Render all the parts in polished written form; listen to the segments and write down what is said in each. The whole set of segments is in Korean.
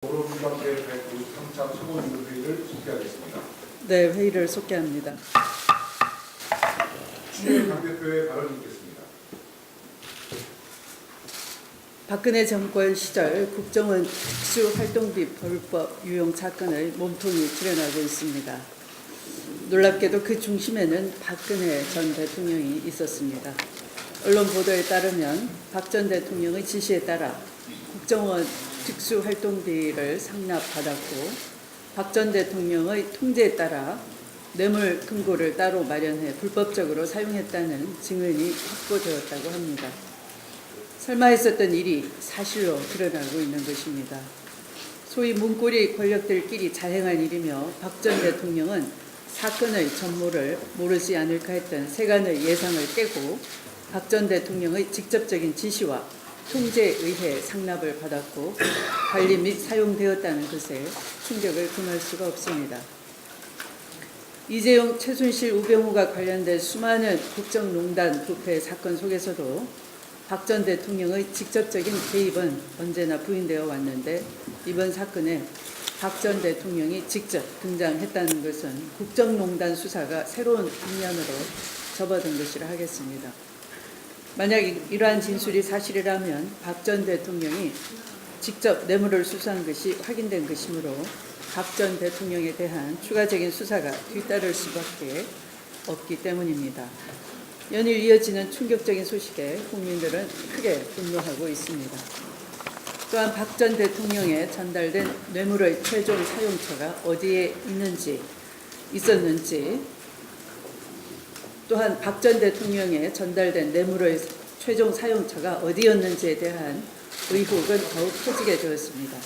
더불어민주당의 193차 최고위원회의를 소개하겠습니다. 네, 회의를 소개합니다. 추미애 당대표의 발언이 있겠습니다. 박근혜 정권 시절 국정원 특수활동비 불법 유용 사건의 몸통이 드러나고 있습니다. 놀랍게도 그 중심에는 박근혜 전 대통령이 있었습니다. 언론 보도에 따르면 박 전 대통령의 지시에 따라 국정원 특수활동비를 상납받았고 박 전 대통령의 통제에 따라 뇌물 금고를 따로 마련해 불법적으로 사용했다는 증언이 확보되었다고 합니다. 설마 했었던 일이 사실로 드러나고 있는 것입니다. 소위 문고리 권력들끼리 자행한 일이며 박 전 대통령은 사건의 전모를 모르지 않을까 했던 세간의 예상을 깨고 박 전 대통령의 직접적인 지시와 통제에 의해 상납을 받았고 관리 및 사용되었다는 것에 충격을 금할 수가 없습니다. 이재용, 최순실, 우병우가 관련된 수많은 국정농단 부패 사건 속에서도 박 전 대통령의 직접적인 개입은 언제나 부인되어 왔는데 이번 사건에 박 전 대통령이 직접 등장했다는 것은 국정농단 수사가 새로운 국면으로 접어든 것이라 하겠습니다. 만약 이러한 진술이 사실이라면 박 전 대통령이 직접 뇌물을 수수한 것이 확인된 것이므로 박 전 대통령에 대한 추가적인 수사가 뒤따를 수밖에 없기 때문입니다. 연일 이어지는 충격적인 소식에 국민들은 크게 분노하고 있습니다. 또한 박 전 대통령에 전달된 뇌물의 최종 사용처가 어디에 있었는지 또한 박 전 대통령에 전달된 뇌물의 최종 사용처가 어디였는지에 대한 의혹은 더욱 커지게 되었습니다.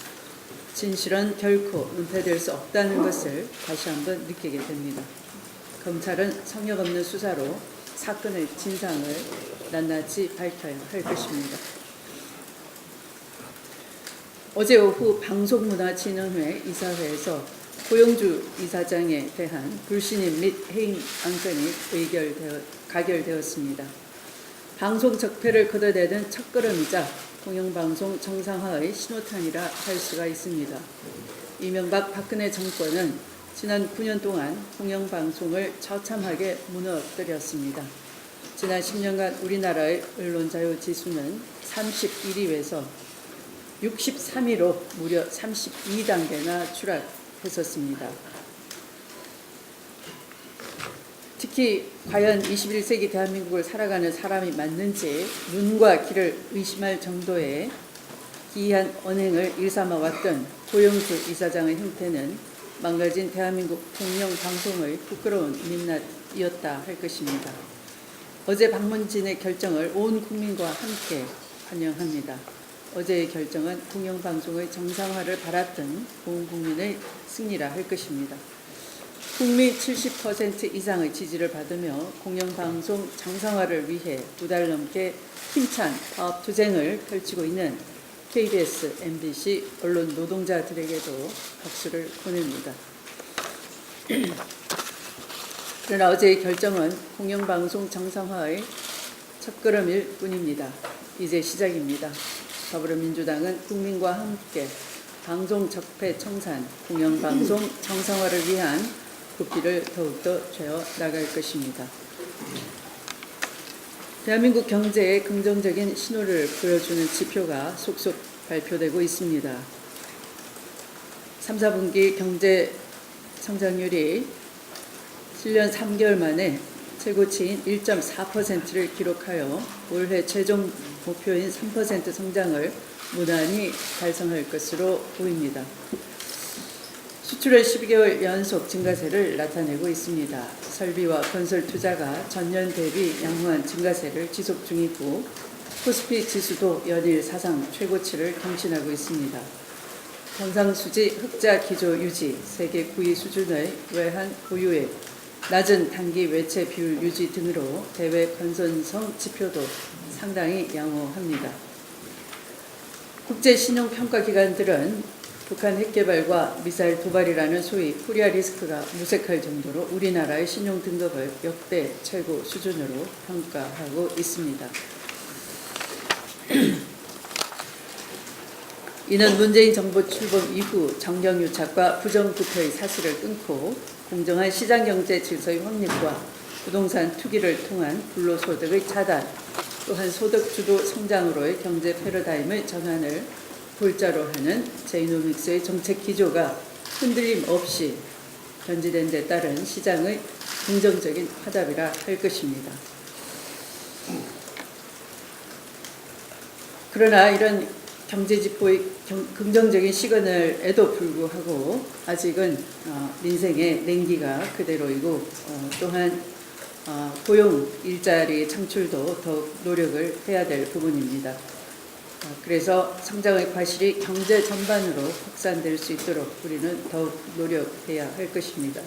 진실은 결코 은폐될 수 없다는 것을 다시 한번 느끼게 됩니다. 검찰은 성역 없는 수사로 사건의 진상을 낱낱이 밝혀야 할 것입니다. 어제 오후 방송문화진흥회 이사회에서 고영주 이사장에 대한 불신임 및 해임 안건이 가결되었습니다. 방송 적폐를 걷어내는 첫걸음이자 공영방송 정상화의 신호탄이라 할 수가 있습니다. 이명박 박근혜 정권은 지난 9년 동안 공영방송을 처참하게 무너뜨렸습니다. 지난 10년간 우리나라의 언론자유 지수는 31위에서 63위로 무려 32단계나 추락했었습니다. 특히 과연 21세기 대한민국을 살아가는 사람이 맞는지 눈과 귀를 의심할 정도의 기이한 언행을 일삼아왔던 고영주 이사장의 형태는 망가진 대한민국 공영방송의 부끄러운 민낯이었다 할 것입니다. 어제 박문진의 결정을 온 국민과 함께 환영합니다. 어제의 결정은 공영방송의 정상화를 바랐던 온 국민의 승리라 할 것입니다. 국민 70% 이상의 지지를 받으며 공영방송 정상화를 위해 2달 넘게 힘찬 파업투쟁을 펼치고 있는 KBS, MBC 언론 노동자들에게도 박수를 보냅니다. 그러나 어제의 결정은 공영방송 정상화의 첫걸음일 뿐입니다. 이제 시작입니다. 더불어민주당은 국민과 함께 방송 적폐 청산, 공영방송 정상화를 위한 부피를 더욱더 쥐어 나갈 것입니다. 대한민국 경제에 긍정적인 신호를 보여주는 지표가 속속 발표되고 있습니다. 3, 4분기 경제 성장률이 7년 3개월 만에 최고치인 1.4%를 기록하여 올해 최종 목표인 3% 성장을 무난히 달성할 것으로 보입니다. 수출의 12개월 연속 증가세를 나타내고 있습니다. 설비와 건설 투자가 전년 대비 양호한 증가세를 지속 중이고 코스피 지수도 연일 사상 최고치를 경신하고 있습니다. 경상수지 흑자 기조 유지, 세계 9위 수준의 외환 보유액, 낮은 단기 외채 비율 유지 등으로 대외 건전성 지표도 상당히 양호합니다. 국제신용평가기관들은 북한 핵개발과 미사일 도발이라는 소위 코리아 리스크가 무색할 정도로 우리나라의 신용 등급을 역대 최고 수준으로 평가하고 있습니다. 이는 문재인 정부 출범 이후 정경유착과 부정부패의 사슬을 끊고 공정한 시장경제 질서의 확립과 부동산 투기를 통한 불로소득의 차단, 또한 소득주도 성장으로의 경제 패러다임의 전환을 골자로 하는 제이노믹스의 정책 기조가 흔들림 없이 견지된 데 따른 시장의 긍정적인 화답이라 할 것입니다. 그러나 이런 경제지표의 긍정적인 시그널에도 불구하고 아직은 민생의 냉기가 그대로이고 또한 고용 일자리 창출도 더욱 노력을 해야 될 부분입니다. 그래서 성장의 과실이 경제 전반으로 확산될 수 있도록 우리는 더욱 노력해야 할 것입니다.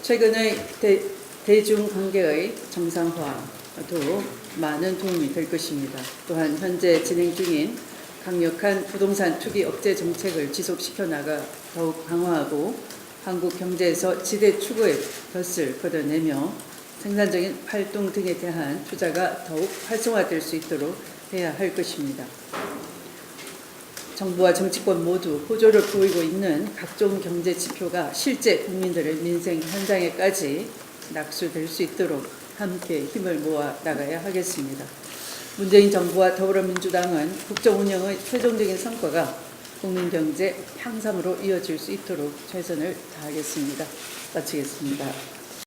최근의 대중관계의 정상화도 많은 도움이 될 것입니다. 또한 현재 진행 중인 강력한 부동산 투기 억제 정책을 지속시켜 나가 더욱 강화하고 한국 경제에서 지대 추구의 덫을 걷어내며 생산적인 활동 등에 대한 투자가 더욱 활성화될 수 있도록 해야 할 것입니다. 정부와 정치권 모두 호조를 보이고 있는 각종 경제 지표가 실제 국민들의 민생 현장에까지 낙수될 수 있도록 함께 힘을 모아 나가야 하겠습니다. 문재인 정부와 더불어민주당은 국정 운영의 최종적인 성과가 국민 경제 향상으로 이어질 수 있도록 최선을 다하겠습니다. 마치겠습니다.